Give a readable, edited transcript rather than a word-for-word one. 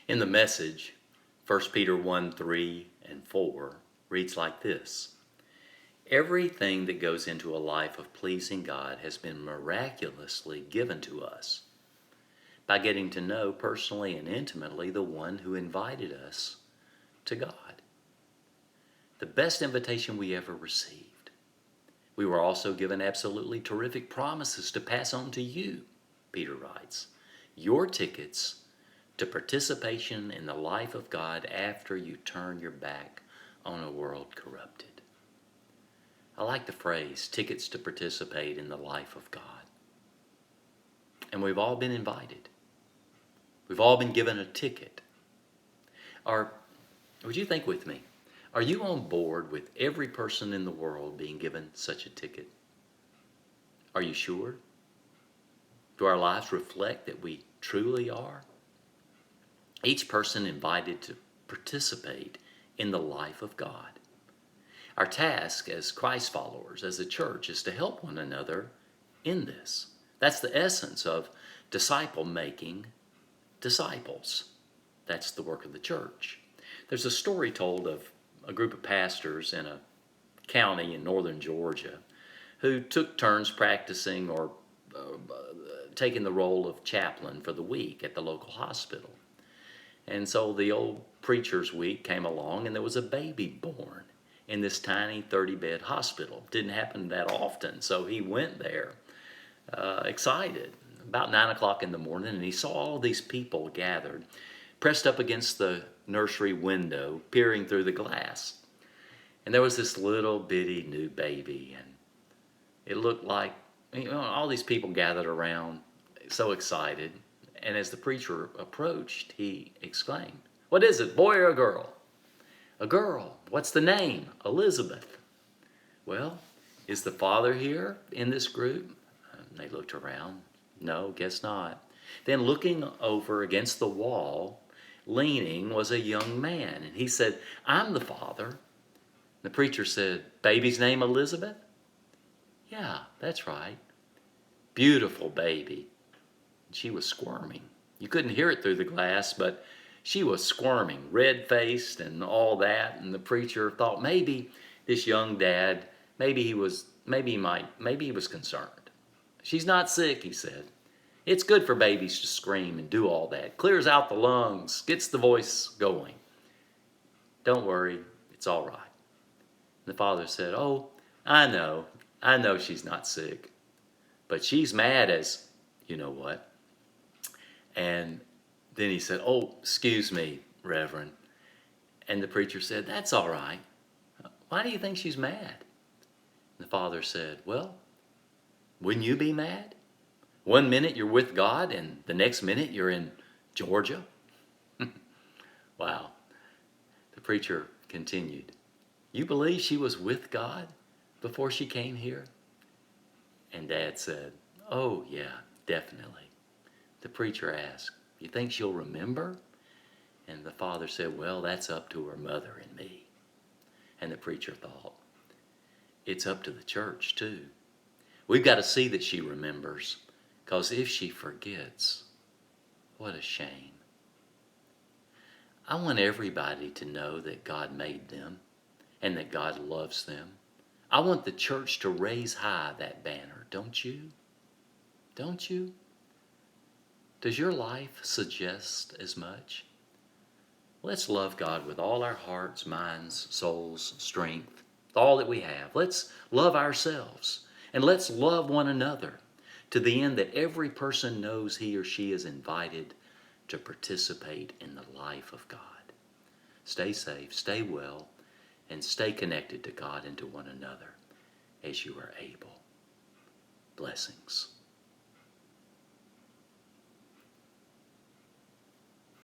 In the Message, 1 Peter 1, 3 and 4 reads like this. Everything that goes into a life of pleasing God has been miraculously given to us by getting to know personally and intimately the one who invited us to God. The best invitation we ever received. We were also given absolutely terrific promises to pass on to you, Peter writes. Your tickets to participation in the life of God after you turn your back on a world corrupted. I like the phrase, tickets to participate in the life of God. And we've all been invited. We've all been given a ticket. Would you think with me, are you on board with every person in the world being given such a ticket? Are you sure? Do our lives reflect that we truly are? Each person invited to participate in the life of God. Our task as Christ followers, as a church, is to help one another in this. That's the essence of disciple-making disciples. That's the work of the church. There's a story told of a group of pastors in a county in northern Georgia who took turns practicing or taking the role of chaplain for the week at the local hospital. And so the old preacher's week came along and there was a baby born in this tiny 30-bed hospital. Didn't happen that often, so he went there excited about 9 o'clock in the morning, and he saw all these people gathered, pressed up against the nursery window, peering through the glass. And there was this little bitty new baby, and it looked like, all these people gathered around, so excited. And as the preacher approached, he exclaimed, "What is it, boy or a girl?" "A girl." "What's the name?" "Elizabeth." "Well, is the father here in this group?" And they looked around. "No, guess not." Then looking over against the wall, leaning, was a young man. And he said, "I'm the father." The preacher said, "Baby's name Elizabeth?" "Yeah, that's right." "Beautiful baby." She was squirming. You couldn't hear it through the glass, but she was squirming, red-faced and all that. And the preacher thought maybe this young dad, maybe he was concerned. "She's not sick," he said. "It's good for babies to scream and do all that. Clears out the lungs, gets the voice going. Don't worry, it's all right." The father said, "Oh, I know she's not sick, but she's mad as you know what." And then he said, "Oh, excuse me, Reverend." And the preacher said, "That's all right. Why do you think she's mad?" The father said, "Well, wouldn't you be mad? One minute you're with God and the next minute you're in Georgia." Wow. The preacher continued, "You believe she was with God before she came here?" And Dad said, "Oh, yeah, definitely." The preacher asked, "You think she'll remember?" And the father said, "Well, that's up to her mother and me." And the preacher thought, it's up to the church too. We've got to see that she remembers, because if she forgets, what a shame. I want everybody to know that God made them and that God loves them. I want the church to raise high that banner, don't you? Don't you? Does your life suggest as much? Let's love God with all our hearts, minds, souls, strength, all that we have. Let's love ourselves, and let's love one another to the end that every person knows he or she is invited to participate in the life of God. Stay safe, stay well, and stay connected to God and to one another as you are able. Blessings.